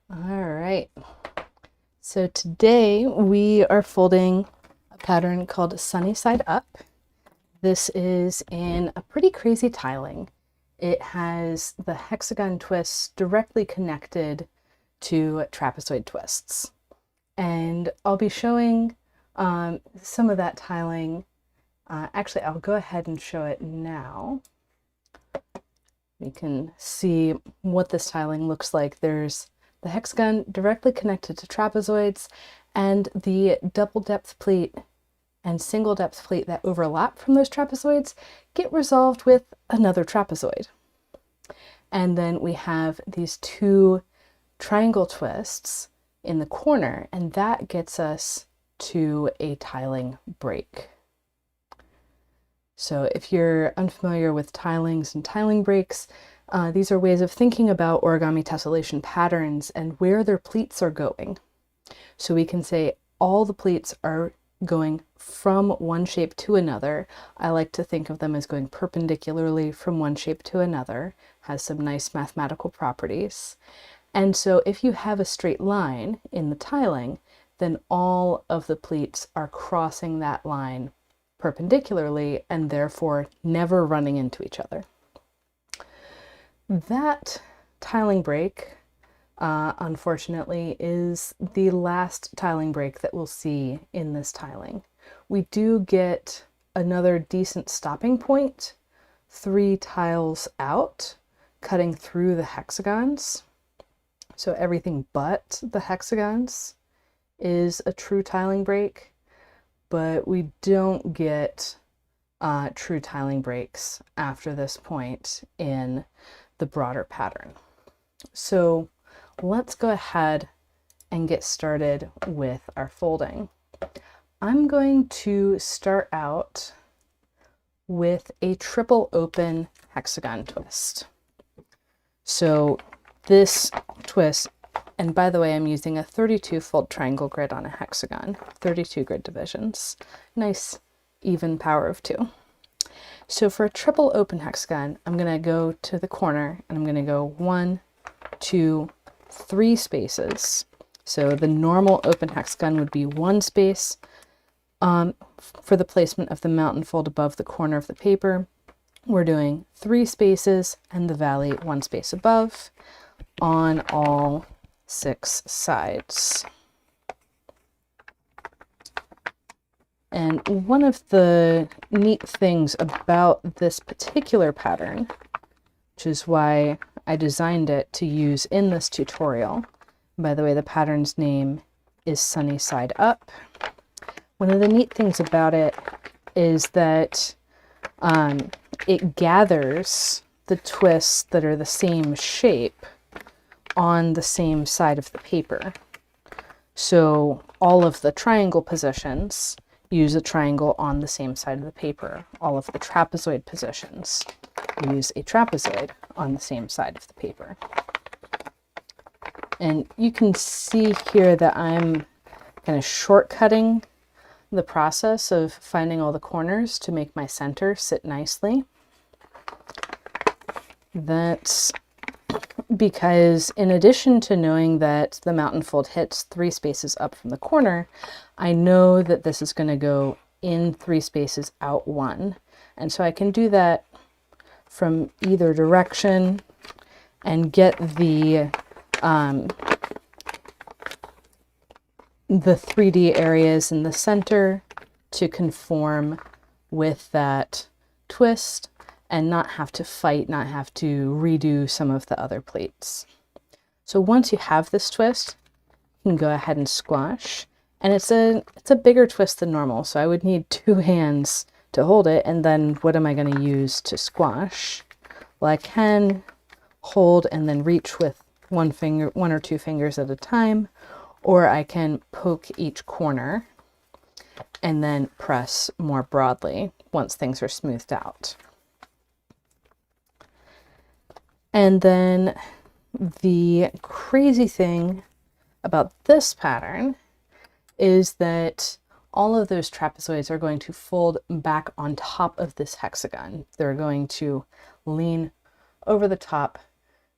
All right, so today we are folding a pattern called Sunny Side Up. This is in a pretty crazy tiling. It has the hexagon twists directly connected to trapezoid twists. And I'll be showing some of that tiling. Actually, I'll go ahead and show it now. You can see what this tiling looks like. There's the hexagon directly connected to trapezoids, and the double depth plate and single depth plate that overlap from those trapezoids get resolved with another trapezoid. And then we have these two triangle twists in the corner, and that gets us to a tiling break. So if you're unfamiliar with tilings and tiling breaks, these are ways of thinking about origami tessellation patterns and where their pleats are going. So we can say all the pleats are going from one shape to another. I like to think of them as going perpendicularly from one shape to another. Has some nice mathematical properties. And so if you have a straight line in the tiling, then all of the pleats are crossing that line perpendicularly and therefore never running into each other. That tiling break, unfortunately, is the last tiling break that we'll see in this tiling. We do get another decent stopping point 3 tiles out, cutting through the hexagons. So everything but the hexagons is a true tiling break, but we don't get true tiling breaks after this point in the broader pattern. So let's go ahead and get started with our folding. I'm going to start out with a triple open hexagon twist. So this twist, and by the way, I'm using a 32 fold triangle grid on a hexagon, 32 grid divisions. Nice even power of 2. So for a triple open hexagon, I'm going to go to the corner and I'm going to go 1, 2, 3 spaces. So the normal open hexagon would be 1 space for the placement of the mountain fold above the corner of the paper. We're doing 3 spaces and the valley 1 space above on all 6 sides. And one of the neat things about this particular pattern, which is why I designed it to use in this tutorial, by the way, the pattern's name is Sunny Side Up. One of the neat things about it is that it gathers the twists that are the same shape on the same side of the paper. So all of the triangle positions use a triangle on the same side of the paper. All of the trapezoid positions use a trapezoid on the same side of the paper. And you can see here that I'm kind of shortcutting the process of finding all the corners to make my center sit nicely. That's because in addition to knowing that the mountain fold hits 3 spaces up from the corner, I know that this is going to go in 3 spaces out 1. And so I can do that from either direction and get the 3D areas in the center to conform with that twist and not have to fight, not have to redo some of the other plates. So once you have this twist, you can go ahead and squash. And it's a bigger twist than normal, so I would need 2 hands to hold it. And then what am I going to use to squash? Well, I can hold and then reach with 1 or 2 fingers at a time, or I can poke each corner and then press more broadly once things are smoothed out. And then the crazy thing about this pattern is that all of those trapezoids are going to fold back on top of this hexagon. They're going to lean over the top.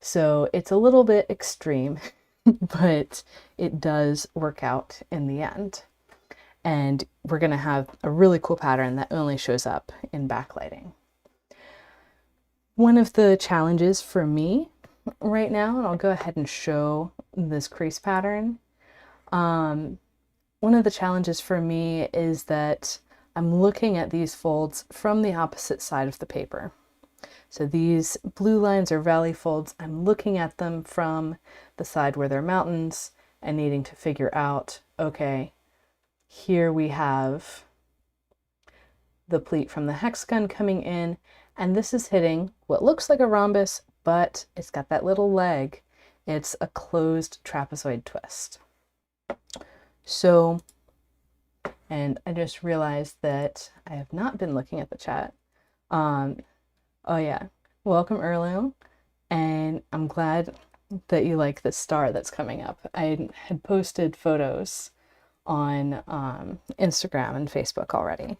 So it's a little bit extreme. but it does work out in the end. And we're going to have a really cool pattern that only shows up in backlighting. One of the challenges for me right now, and I'll go ahead and show this crease pattern. One of the challenges for me is that I'm looking at these folds from the opposite side of the paper. So these blue lines are valley folds. I'm looking at them from the side where they're mountains and needing to figure out, okay, here we have the pleat from the hexagon coming in, and this is hitting what looks like a rhombus, but it's got that little leg. It's a closed trapezoid twist. So, and I just realized that I have not been looking at the chat. Oh yeah, welcome Erlo, and I'm glad that you like the star that's coming up. I had posted photos on Instagram and Facebook already.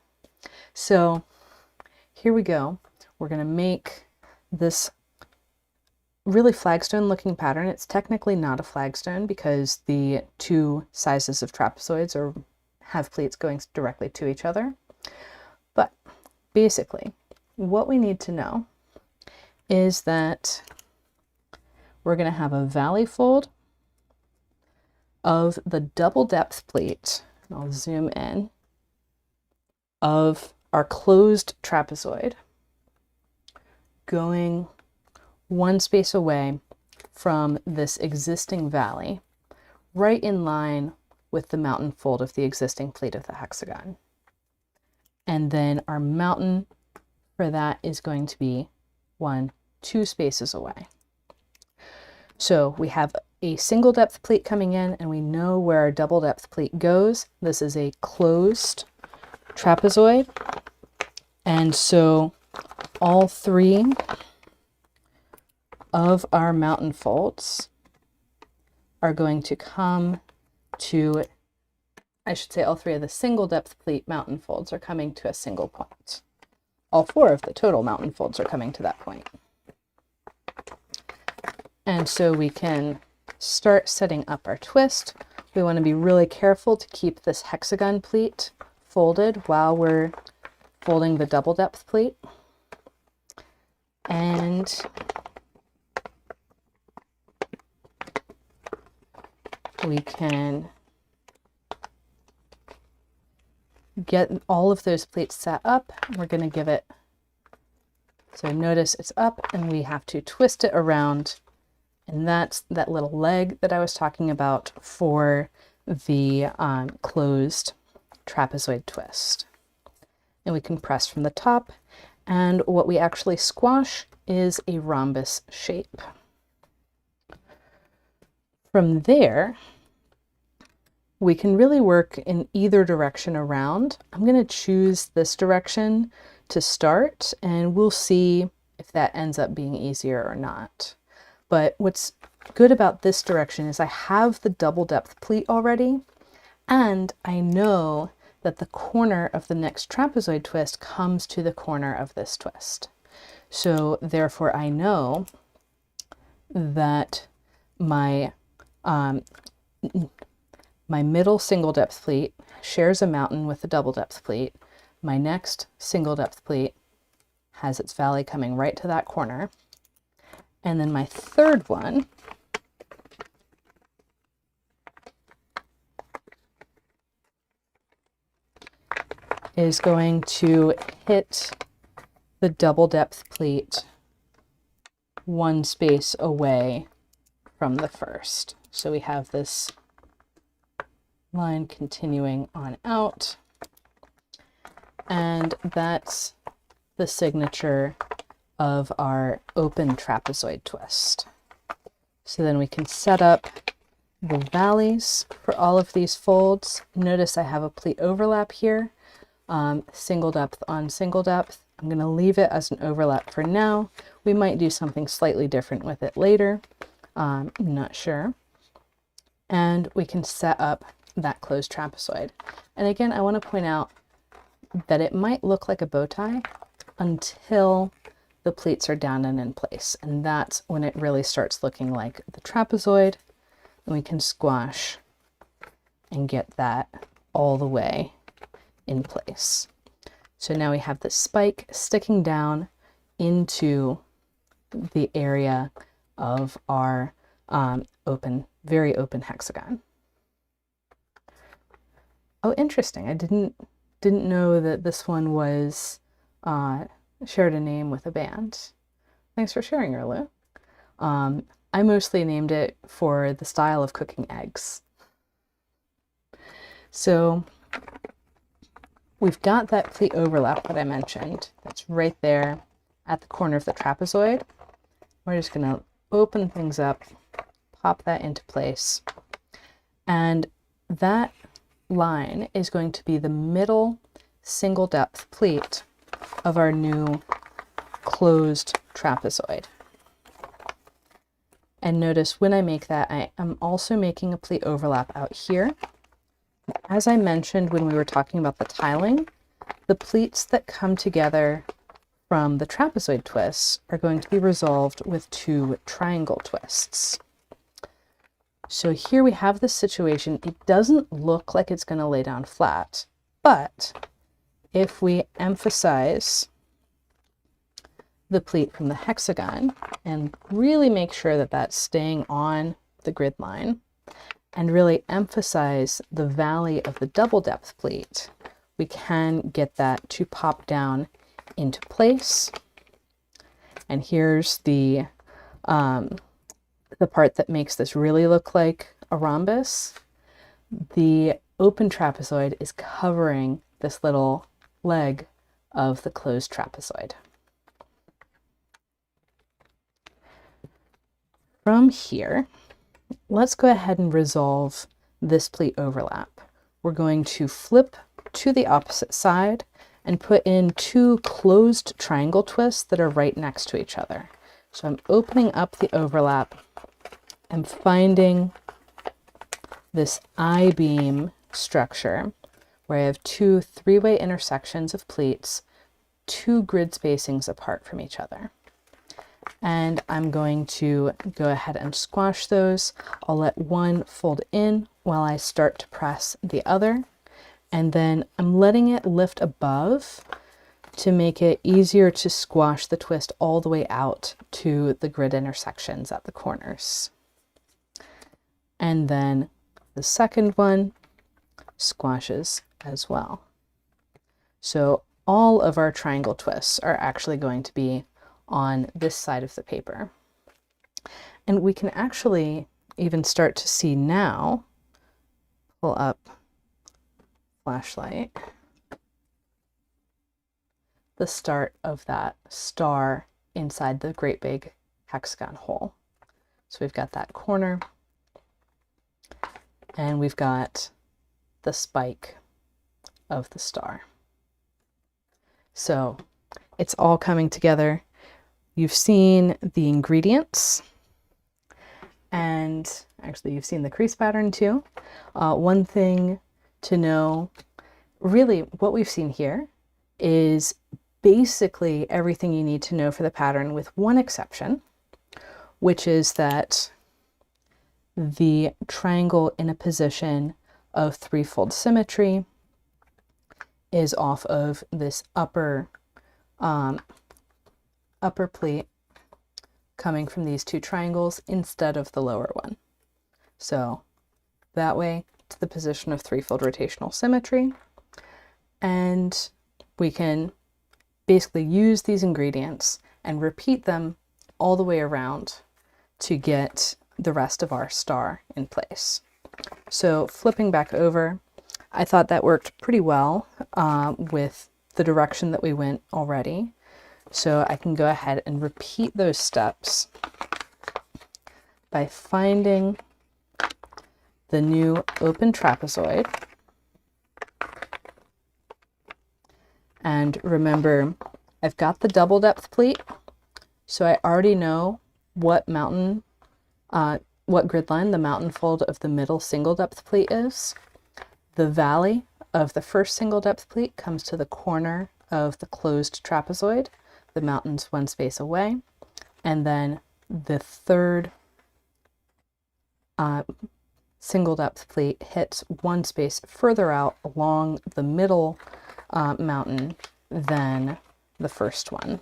So here we go. We're going to make this really flagstone looking pattern. It's technically not a flagstone because the two sizes of trapezoids have pleats going directly to each other. But basically, what we need to know is that we're going to have a valley fold of the double depth pleat, and I'll zoom in, of our closed trapezoid going one space away from this existing valley, right in line with the mountain fold of the existing pleat of the hexagon. And then our mountain for that is going to be two spaces away. So we have a single depth pleat coming in, and we know where our double depth pleat goes. This is a closed trapezoid. And so all three of our mountain folds are going to come to, I should say all three of the single depth pleat mountain folds are coming to a single point. All four of the total mountain folds are coming to that point. And so we can start setting up our twist. We want to be really careful to keep this hexagon pleat folded while we're folding the double depth pleat. And we can get all of those pleats set up. We're going to give it, so notice it's up and we have to twist it around. And that's that little leg that I was talking about for the closed trapezoid twist. And we can press from the top, and what we actually squash is a rhombus shape. From there, we can really work in either direction around. I'm going to choose this direction to start, and we'll see if that ends up being easier or not. But what's good about this direction is I have the double depth pleat already, and I know that the corner of the next trapezoid twist comes to the corner of this twist. So therefore I know that my middle single depth pleat shares a mountain with the double depth pleat. My next single depth pleat has its valley coming right to that corner. And then my third one is going to hit the double depth pleat one space away from the first. So we have this line continuing on out, and that's the signature of our open trapezoid twist. So then we can set up the valleys for all of these folds. Notice I have a pleat overlap here, single depth on single depth. I'm going to leave it as an overlap for now. We might do something slightly different with it later. I'm not sure. And we can set up that closed trapezoid. And again, I want to point out that it might look like a bow tie until the pleats are down and in place. And that's when it really starts looking like the trapezoid. and we can squash and get that all the way in place. So now we have the spike sticking down into the area of our very open hexagon. Oh, interesting. I didn't know that this one was shared a name with a band. Thanks for sharing, Erlu. I mostly named it for the style of cooking eggs. So we've got that pleat overlap that I mentioned. That's right there at the corner of the trapezoid. We're just going to open things up, pop that into place. And that line is going to be the middle single depth pleat of our new closed trapezoid. And notice when I make that, I am also making a pleat overlap out here. As I mentioned when we were talking about the tiling, the pleats that come together from the trapezoid twists are going to be resolved with 2 triangle twists. So here we have this situation. It doesn't look like it's going to lay down flat, but if we emphasize the pleat from the hexagon and really make sure that that's staying on the grid line and really emphasize the valley of the double depth pleat, we can get that to pop down into place. And here's the part that makes this really look like a rhombus. The open trapezoid is covering this little leg of the closed trapezoid. From here, let's go ahead and resolve this pleat overlap. We're going to flip to the opposite side and put in 2 closed triangle twists that are right next to each other. So I'm opening up the overlap. I'm finding this I-beam structure where I have 2 3-way intersections of pleats, 2 grid spacings apart from each other. And I'm going to go ahead and squash those. I'll let one fold in while I start to press the other. And then I'm letting it lift above to make it easier to squash the twist all the way out to the grid intersections at the corners. And then the second one squashes as well. So all of our triangle twists are actually going to be on this side of the paper. And we can actually even start to see now, pull up flashlight, the start of that star inside the great big hexagon hole. So we've got that corner and we've got the spike of the star. So it's all coming together. You've seen the ingredients, and actually you've seen the crease pattern too. One thing to know, really what we've seen here is basically everything you need to know for the pattern with one exception, which is that the triangle in a position of 3-fold symmetry is off of this upper pleat coming from these 2 triangles instead of the lower one. So that way to the position of 3-fold rotational symmetry, and we can basically use these ingredients and repeat them all the way around to get the rest of our star in place. So flipping back over, I thought that worked pretty well with the direction that we went already. So I can go ahead and repeat those steps by finding the new open trapezoid. And remember, I've got the double depth pleat, so I already know what grid line the mountain fold of the middle single depth pleat is. The valley of the first single depth pleat comes to the corner of the closed trapezoid. The mountain's 1 space away. And then the third single depth pleat hits one space further out along the middle mountain than the first one.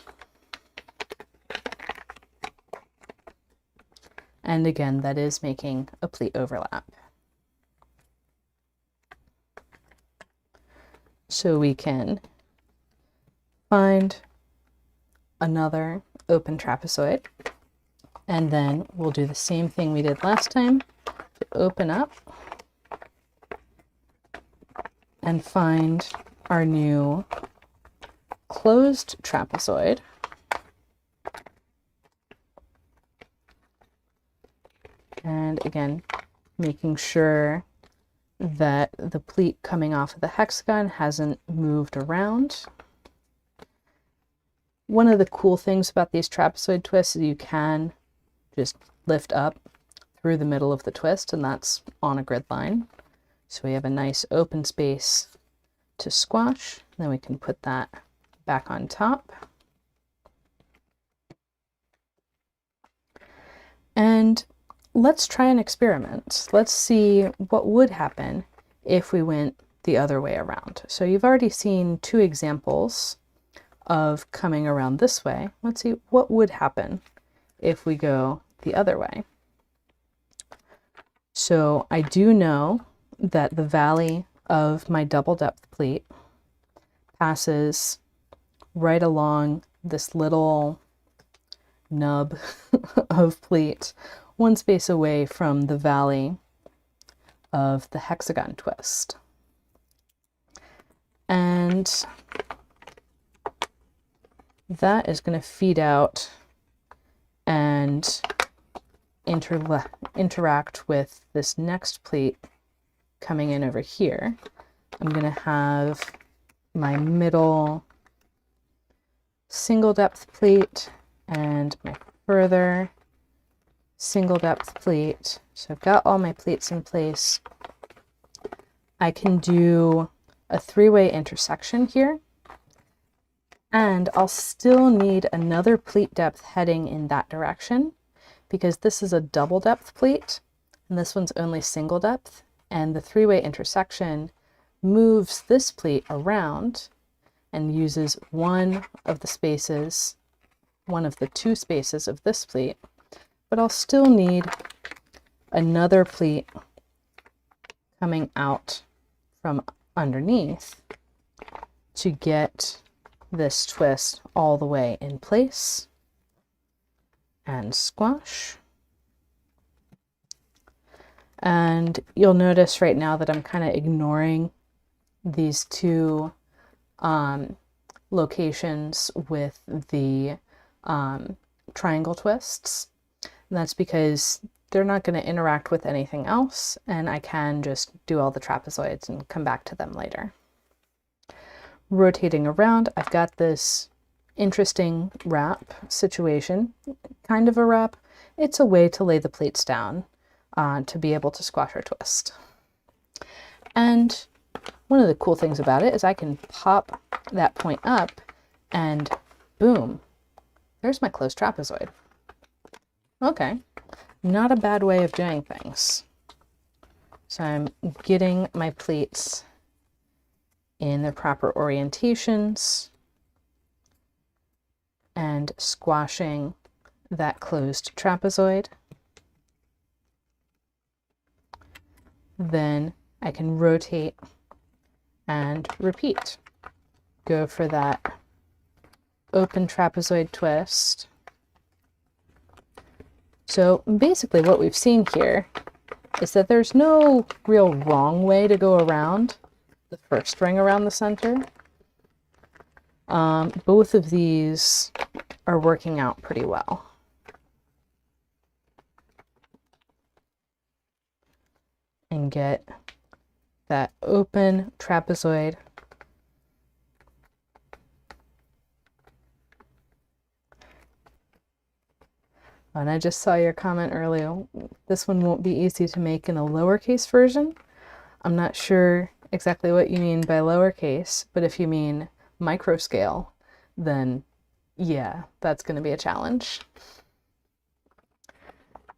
And again, that is making a pleat overlap. So we can find another open trapezoid, and then we'll do the same thing we did last time to open up and find our new closed trapezoid. And again, making sure that the pleat coming off of the hexagon hasn't moved around. One of the cool things about these trapezoid twists is you can just lift up through the middle of the twist, and that's on a grid line. So we have a nice open space to squash. Then we can put that back on top. And let's try an experiment. Let's see what would happen if we went the other way around. So you've already seen two examples of coming around this way. Let's see what would happen if we go the other way. So I do know that the valley of my double depth pleat passes right along this little nub of pleat, one space away from the valley of the hexagon twist. And that is going to feed out and interact with this next pleat coming in over here. I'm going to have my middle single depth pleat and my further single depth pleat. So I've got all my pleats in place. I can do a three-way intersection here, and I'll still need another pleat depth heading in that direction because this is a double depth pleat and this one's only single depth, and the three-way intersection moves this pleat around and uses one of the spaces, one of the two spaces of this pleat, but I'll still need another pleat coming out from underneath to get this twist all the way in place and squash. And you'll notice right now that I'm kind of ignoring these two locations with the triangle twists. And that's because they're not going to interact with anything else, and I can just do all the trapezoids and come back to them later. Rotating around, I've got this interesting wrap situation, kind of a wrap. It's a way to lay the pleats down to be able to squash or twist. And one of the cool things about it is I can pop that point up and boom, there's my closed trapezoid. Okay, not a bad way of doing things. So I'm getting my pleats in the proper orientations and squashing that closed trapezoid. Then I can rotate and repeat. Go for that open trapezoid twist. So basically what we've seen here is that there's no real wrong way to go around the first ring around the center. Both of these are working out pretty well. And get that open trapezoid and I just saw your comment earlier. This one won't be easy to make in a lowercase version. I'm not sure exactly what you mean by lowercase, but if you mean micro scale, then yeah, that's going to be a challenge.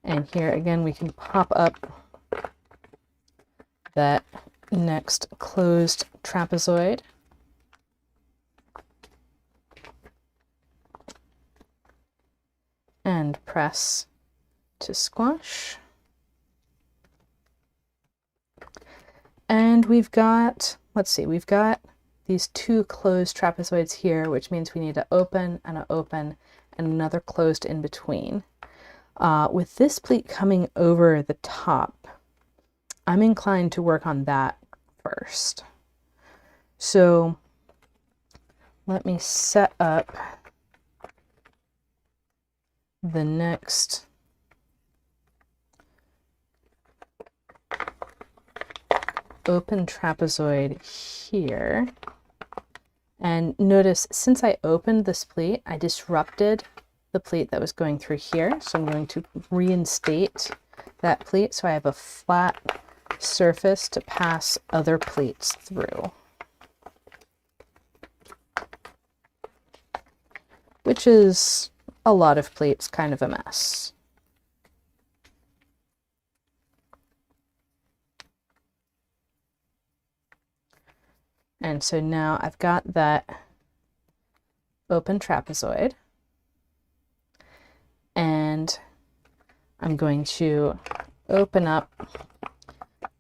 And here again, we can pop up that next closed trapezoid. And press to squash. And we've got, let's see, we've got these two closed trapezoids here, which means we need an open and another closed in between. With this pleat coming over the top, I'm inclined to work on that first. So let me set up the next open trapezoid here. And notice, since I opened this pleat, I disrupted the pleat that was going through here. So I'm going to reinstate that pleat so I have a flat surface to pass other pleats through, which is a lot of pleats, kind of a mess. And so now I've got that open trapezoid, and I'm going to open up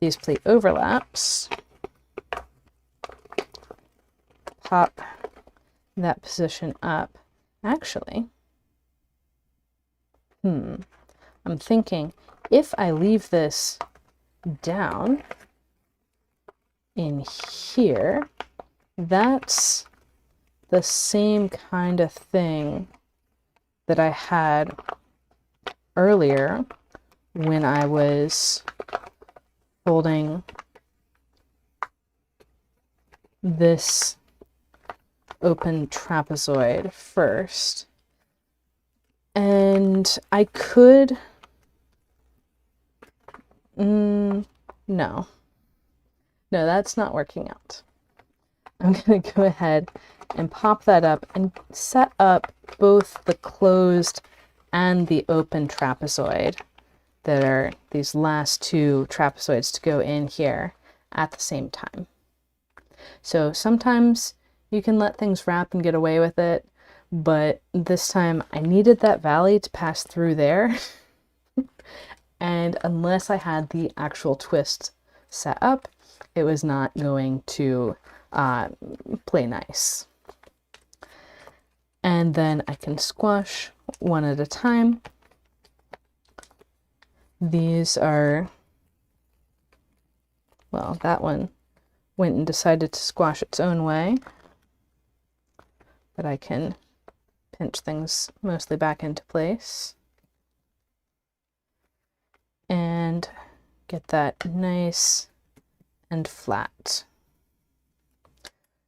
these pleat overlaps, pop that position up. Actually, I'm thinking if I leave this down in here, that's the same kind of thing that I had earlier when I was folding this open trapezoid first. And I could, no, that's not working out. I'm going to go ahead and pop that up and set up both the closed and the open trapezoid that are these last two trapezoids to go in here at the same time. So sometimes you can let things wrap and get away with it, but this time I needed that valley to pass through there. And unless I had the actual twist set up, it was not going to play nice. And then I can squash one at a time. These are, well, that one went and decided to squash its own way, but I can pinch things mostly back into place and get that nice and flat.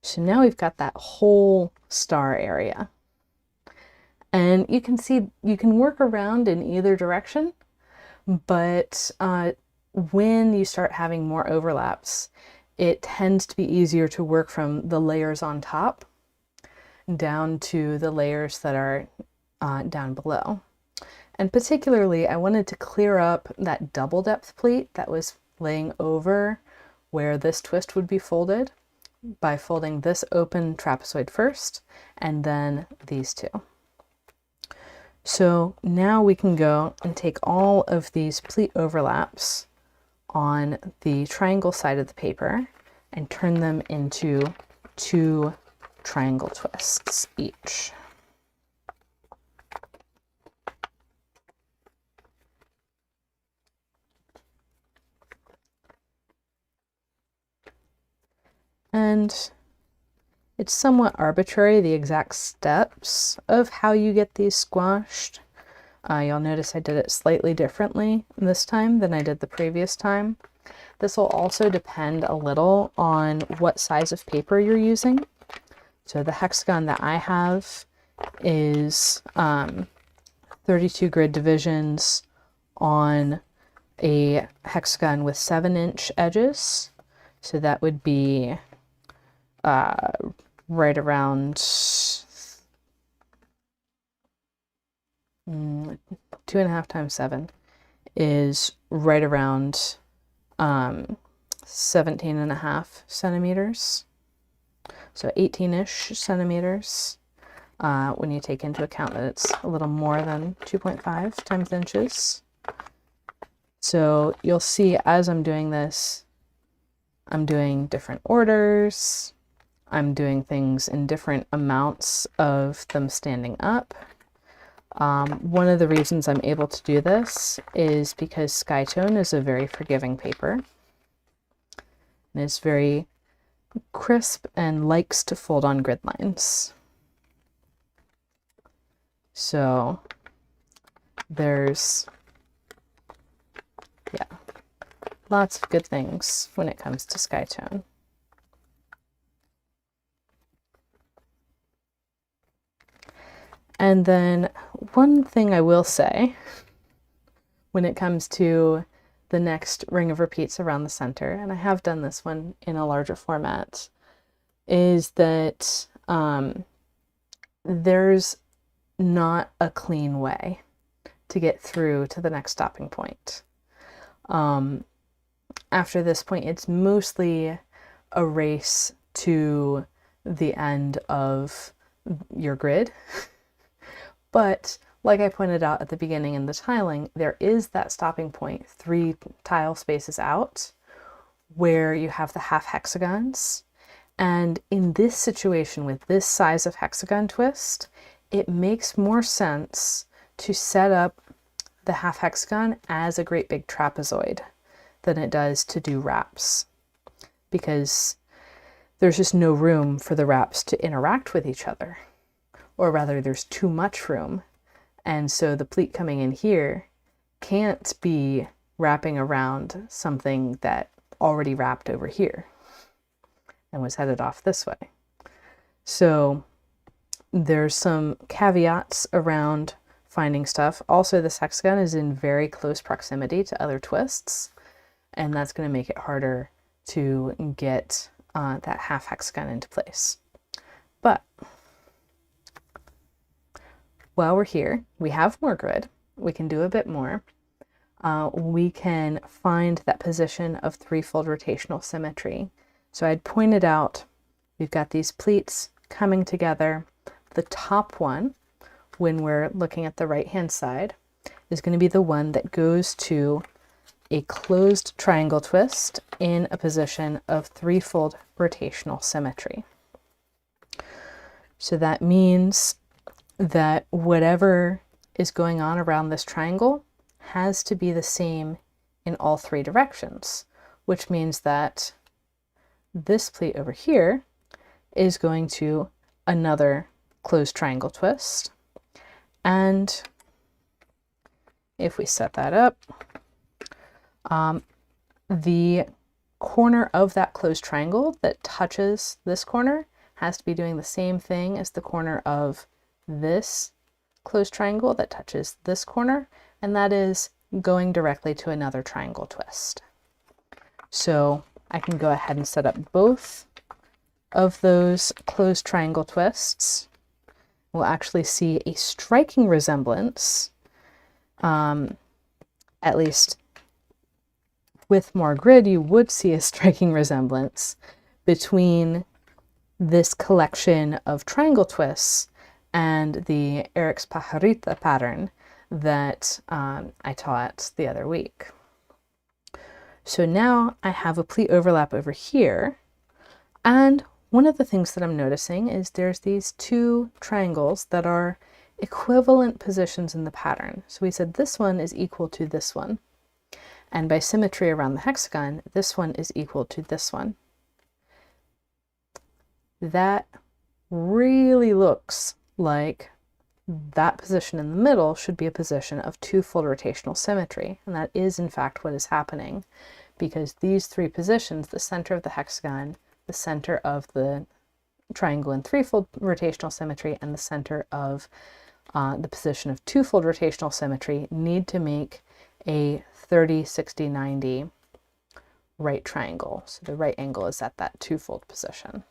So now we've got that whole star area. And you can see you can work around in either direction, but when you start having more overlaps, it tends to be easier to work from the layers on top down to the layers that are down below. And particularly, I wanted to clear up that double depth pleat that was laying over where this twist would be folded by folding this open trapezoid first and then these two. So now we can go and take all of these pleat overlaps on the triangle side of the paper and turn them into two triangle twists each. And it's somewhat arbitrary, the exact steps of how you get these squashed. You'll notice I did it slightly differently this time than I did the previous time. This will also depend a little on what size of paper you're using. So the hexagon that I have is 32 grid divisions on a hexagon with 7-inch edges. So that would be right around 2.5 times 7 is right around 17.5 centimeters. So 18-ish centimeters when you take into account that it's a little more than 2.5 times inches. So you'll see as I'm doing this, I'm doing different orders. I'm doing things in different amounts of them standing up. One of the reasons I'm able to do this is because Skytone is a very forgiving paper. And it's very crisp and likes to fold on grid lines. So there's, yeah, lots of good things when it comes to Skytone. And then one thing I will say when it comes to the next ring of repeats around the center, and I have done this one in a larger format, is that there's not a clean way to get through to the next stopping point. After this point, it's mostly a race to the end of your grid. But like I pointed out at the beginning in the tiling, there is that stopping point 3 tile spaces out where you have the half hexagons. And in this situation with this size of hexagon twist, it makes more sense to set up the half hexagon as a great big trapezoid than it does to do wraps, because there's just no room for the wraps to interact with each other. Or rather, there's too much room. And so the pleat coming in here can't be wrapping around something that already wrapped over here and was headed off this way. So there's some caveats around finding stuff. Also, this hexagon is in very close proximity to other twists, and that's going to make it harder to get that half hexagon into place. But while we're here, we have more grid. We can do a bit more. We can find that position of 3-fold rotational symmetry. So I'd pointed out we've got these pleats coming together. The top one, when we're looking at the right-hand side, is going to be the one that goes to a closed triangle twist in a position of 3-fold rotational symmetry. So that means that whatever is going on around this triangle has to be the same in all 3 directions, which means that this pleat over here is going to another closed triangle twist. And if we set that up, the corner of that closed triangle that touches this corner has to be doing the same thing as the corner of this closed triangle that touches this corner, and that is going directly to another triangle twist. So I can go ahead and set up both of those closed triangle twists. We'll actually see a striking resemblance, at least with more grid, you would see a striking resemblance between this collection of triangle twists and the Eric's Pajarita pattern that I taught the other week. So now I have a pleat overlap over here, and one of the things that I'm noticing is there's these 2 triangles that are equivalent positions in the pattern. So we said this one is equal to this one, and by symmetry around the hexagon, this one is equal to this one. That really looks like that position in the middle should be a position of 2-fold rotational symmetry, and that is in fact what is happening, because these 3 positions, the center of the hexagon, the center of the triangle in 3-fold rotational symmetry, and the center of the position of 2-fold rotational symmetry, need to make a 30, 60, 90 right triangle. So the right angle is at that 2-fold position.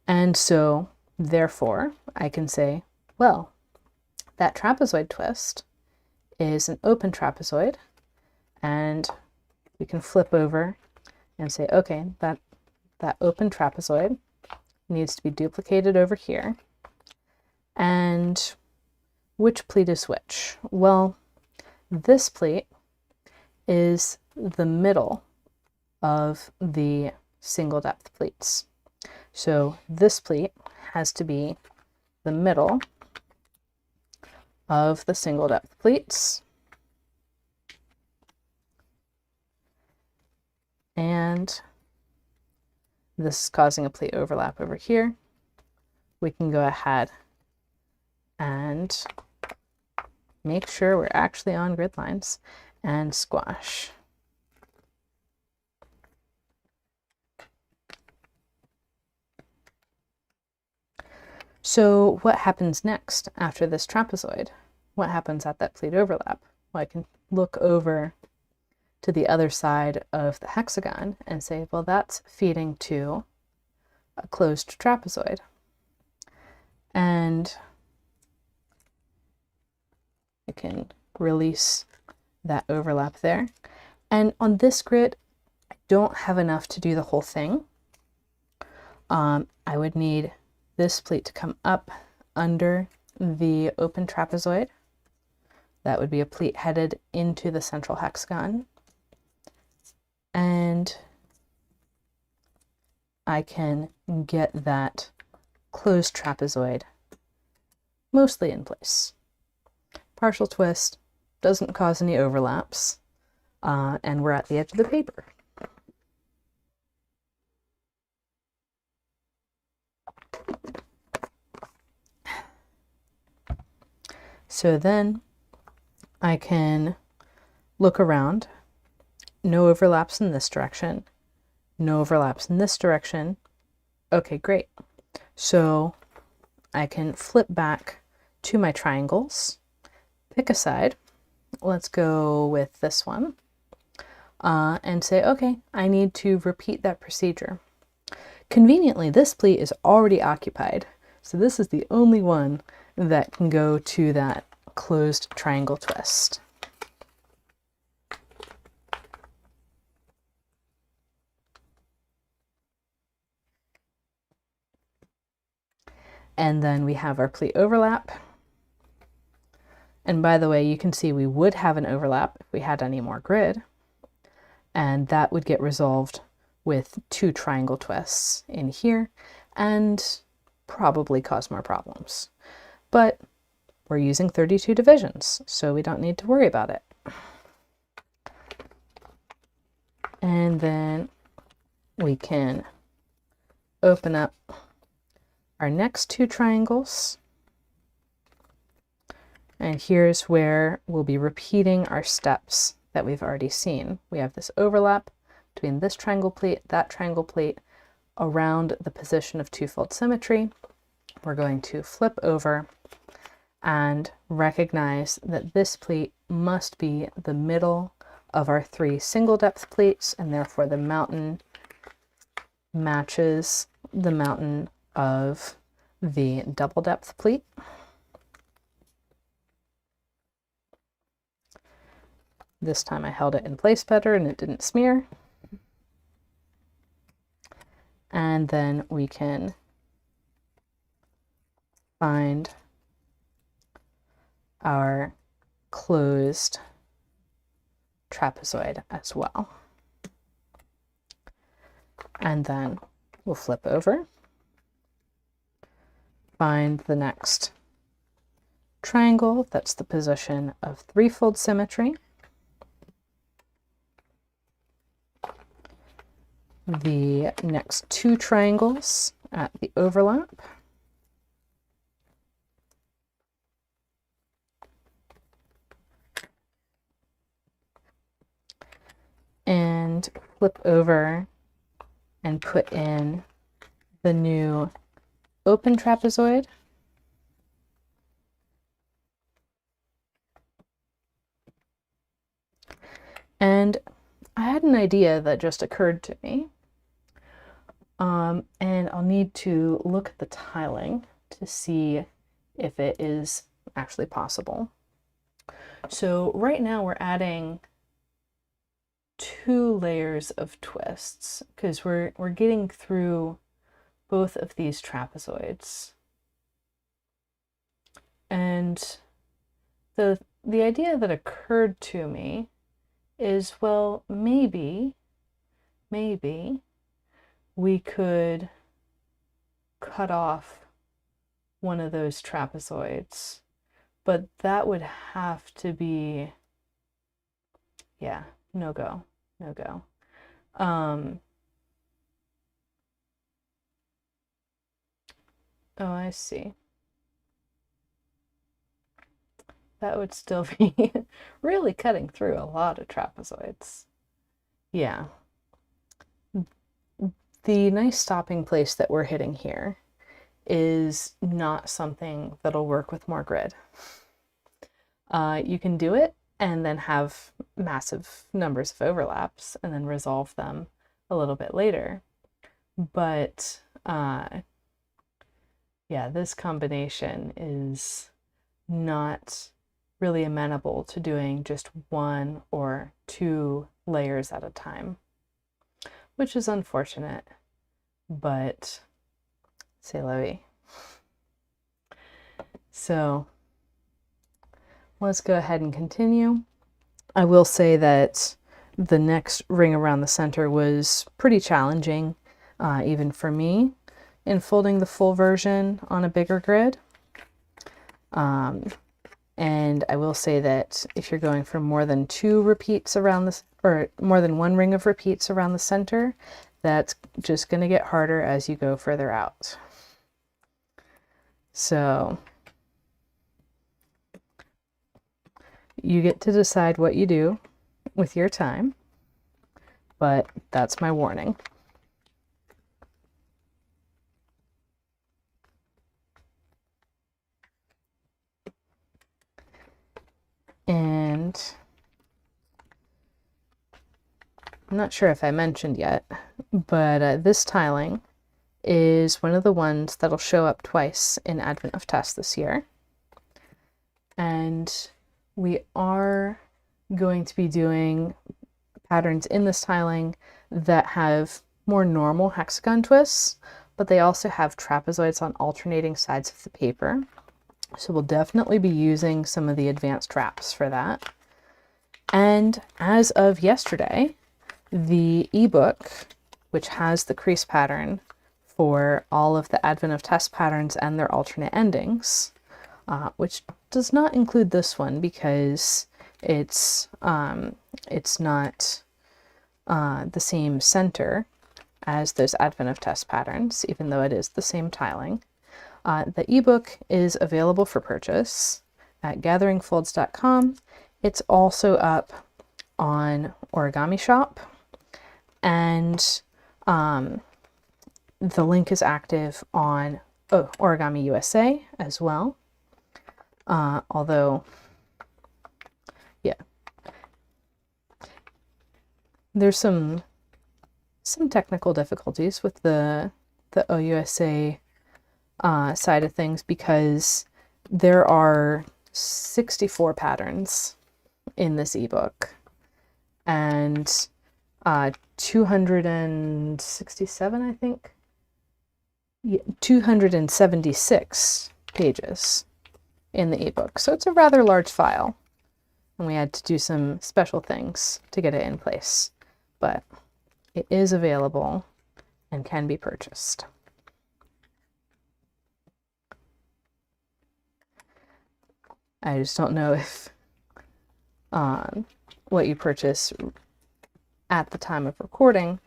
And so therefore, I can say, well, that trapezoid twist is an open trapezoid, and we can flip over and say, okay, that open trapezoid needs to be duplicated over here. And which pleat is which? Well, this pleat is the middle of the single depth pleats. So this pleat has to be the middle of the single depth pleats. And this is causing a pleat overlap over here. We can go ahead and make sure we're actually on grid lines and squash. So what happens next after this trapezoid? What happens at that pleat overlap? Well, I can look over to the other side of the hexagon and say, well, that's feeding to a closed trapezoid. And I can release that overlap there. And on this grid, I don't have enough to do the whole thing. I would need this pleat to come up under the open trapezoid. That would be a pleat headed into the central hexagon. And I can get that closed trapezoid mostly in place. Partial twist doesn't cause any overlaps, and we're at the edge of the paper. So then I can look around. No overlaps in this direction. No overlaps in this direction. Okay, great. So I can flip back to my triangles, pick a side. Let's go with this one, and say, okay, I need to repeat that procedure. Conveniently, this pleat is already occupied, so this is the only one that can go to that closed triangle twist. And then we have our pleat overlap. And by the way, you can see we would have an overlap if we had any more grid, and that would get resolved with 2 triangle twists in here and probably cause more problems. But we're using 32 divisions, so we don't need to worry about it. And then we can open up our next 2 triangles. And here's where we'll be repeating our steps that we've already seen. We have this overlap between this triangle pleat, that triangle pleat, around the position of twofold symmetry. We're going to flip over and recognize that this pleat must be the middle of our 3 single depth pleats, and therefore the mountain matches the mountain of the double depth pleat. This time I held it in place better and it didn't smear. And then we can find our closed trapezoid as well. And then we'll flip over, find the next triangle, that's the position of threefold symmetry. The next 2 triangles at the overlap. And flip over and put in the new open trapezoid. And I had an idea that just occurred to me. And I'll need to look at the tiling to see if it is actually possible. So right now we're adding 2 layers of twists because we're getting through both of these trapezoids. And the idea that occurred to me is, well, maybe we could cut off one of those trapezoids, but that would have to be, yeah, no go. Oh, I see. That would still be really cutting through a lot of trapezoids. Yeah. The nice stopping place that we're hitting here is not something that'll work with more grid. You can do it and then have massive numbers of overlaps and then resolve them a little bit later. But yeah, this combination is not really amenable to doing just 1 or 2 layers at a time, which is unfortunate, but c'est la vie. So let's go ahead and continue. I will say that the next ring around the center was pretty challenging, even for me, in folding the full version on a bigger grid. And I will say that if you're going for more than 2 repeats around this, or more than 1 ring of repeats around the center, that's just going to get harder as you go further out. So you get to decide what you do with your time, but that's my warning. And I'm not sure if I mentioned yet, but this tiling is one of the ones that'll show up twice in Advent of Tess this year. And we are going to be doing patterns in this tiling that have more normal hexagon twists, but they also have trapezoids on alternating sides of the paper. So we'll definitely be using some of the advanced wraps for that. And as of yesterday, the ebook, which has the crease pattern for all of the Advent of Tess patterns and their alternate endings, which does not include this one because it's not the same center as those Advent of Tess patterns, even though it is the same tiling. The ebook is available for purchase at gatheringfolds.com. It's also up on Origami Shop, and the link is active on Origami USA as well. Although, yeah, there's some technical difficulties with the OUSA side of things because there are 64 patterns in this ebook and 267, I think, 276 pages in the ebook. So it's a rather large file, and we had to do some special things to get it in place, but it is available and can be purchased. I just don't know if what you purchase at the time of recording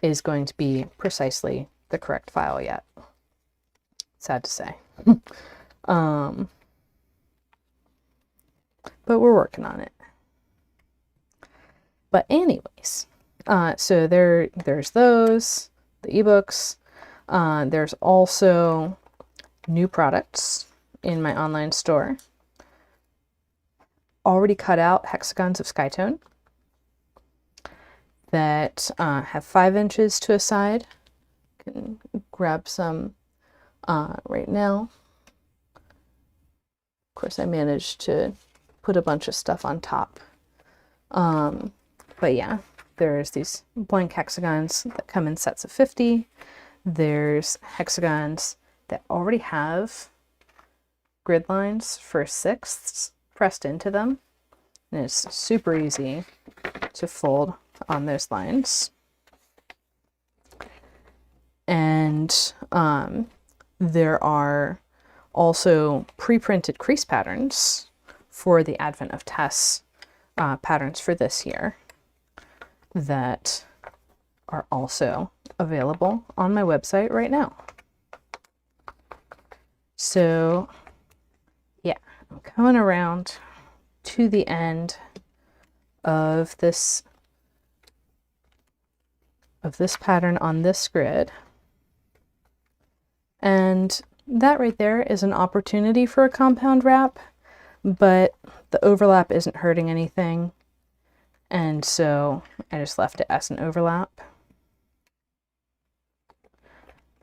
is going to be precisely the correct file yet. Sad to say. But we're working on it. But anyways, so there's those, the ebooks. There's also new products in my online store. Already cut out hexagons of Skytone that have 5 inches to a side. Can grab some right now. Of course, I managed to put a bunch of stuff on top. But yeah, there's these blank hexagons that come in sets of 50. There's hexagons that already have grid lines for sixths pressed into them. And it's super easy to fold on those lines. And there are also pre-printed crease patterns for the Advent of Tess patterns for this year that are also available on my website right now. So yeah, I'm coming around to the end of this pattern on this grid. And that right there is an opportunity for a compound wrap, but the overlap isn't hurting anything. And so I just left it as an overlap.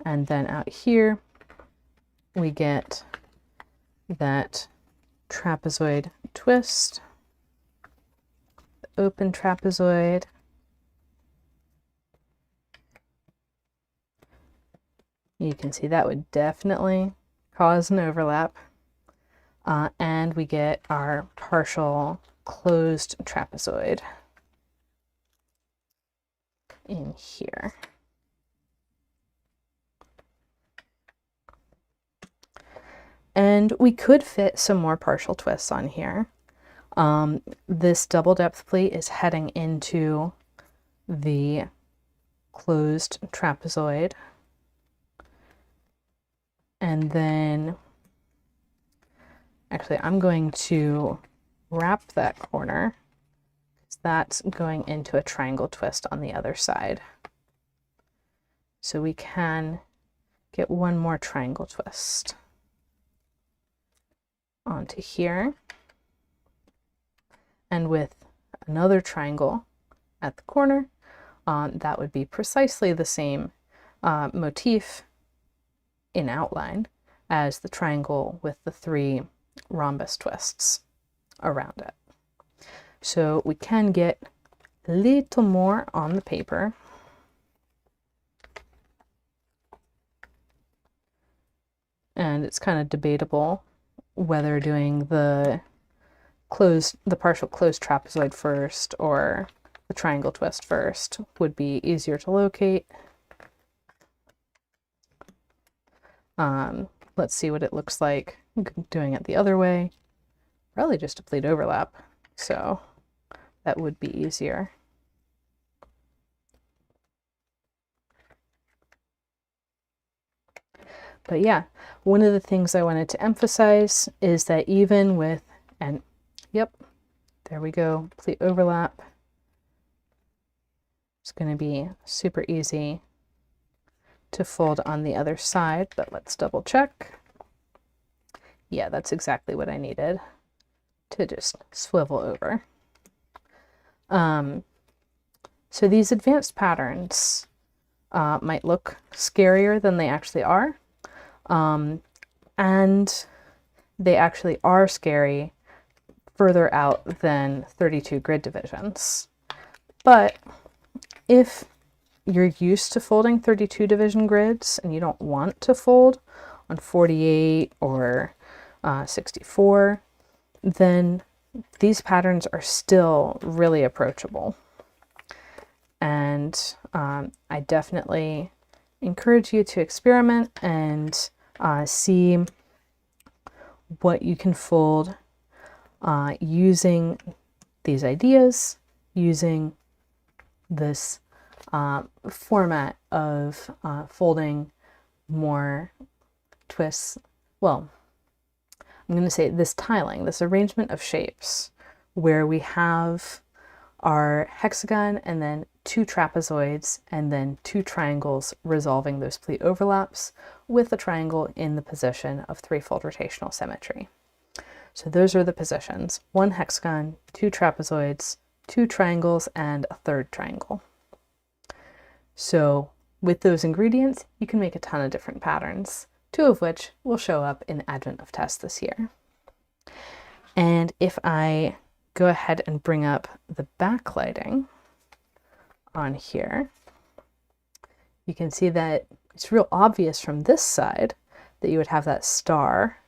And then out here, we get that trapezoid twist, the open trapezoid, you can see that would definitely cause an overlap. And we get our partial closed trapezoid in here. And we could fit some more partial twists on here. This double depth pleat is heading into the closed trapezoid. And then, actually, I'm going to wrap that corner because that's going into a triangle twist on the other side. So we can get one more triangle twist onto here. And with another triangle at the corner, that would be precisely the same motif in outline as the triangle with the 3 rhombus twists around it. So we can get a little more on the paper. And it's kind of debatable whether doing the partial closed trapezoid first or the triangle twist first would be easier to locate. Let's see what it looks like doing it the other way. Probably just a pleat overlap, so that would be easier. But yeah, one of the things I wanted to emphasize is that even with, and yep, there we go, pleat overlap. It's going to be super easy to fold on the other side, but let's double check. Yeah, that's exactly what I needed to just swivel over. So these advanced patterns might look scarier than they actually are. And they actually are scary further out than 32 grid divisions. But if you're used to folding 32 division grids and you don't want to fold on 48 or 64, then these patterns are still really approachable. And I definitely encourage you to experiment and see what you can fold using these ideas, using this format of folding more twists. Well, I'm going to say this tiling, this arrangement of shapes where we have our hexagon and then 2 trapezoids and then 2 triangles resolving those pleat overlaps with a triangle in the position of 3-fold rotational symmetry. So those are the positions: 1 hexagon, 2 trapezoids, 2 triangles, and a 3rd triangle. So with those ingredients, you can make a ton of different patterns, 2 of which will show up in Advent of Tess this year. And if I go ahead and bring up the backlighting on here, you can see that it's real obvious from this side that you would have that star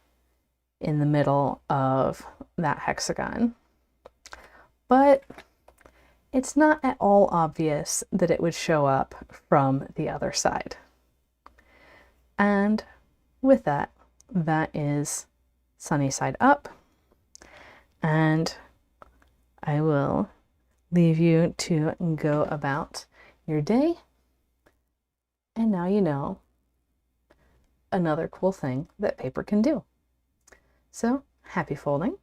in the middle of that hexagon. But it's not at all obvious that it would show up from the other side. And with that, that is sunny side up. And I will leave you to go about your day. And now you know another cool thing that paper can do. So happy folding,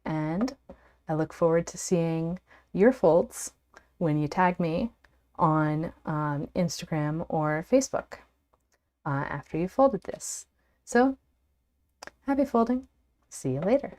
and I look forward to seeing your folds when you tag me on Instagram or Facebook after you folded this. So happy folding. See you later.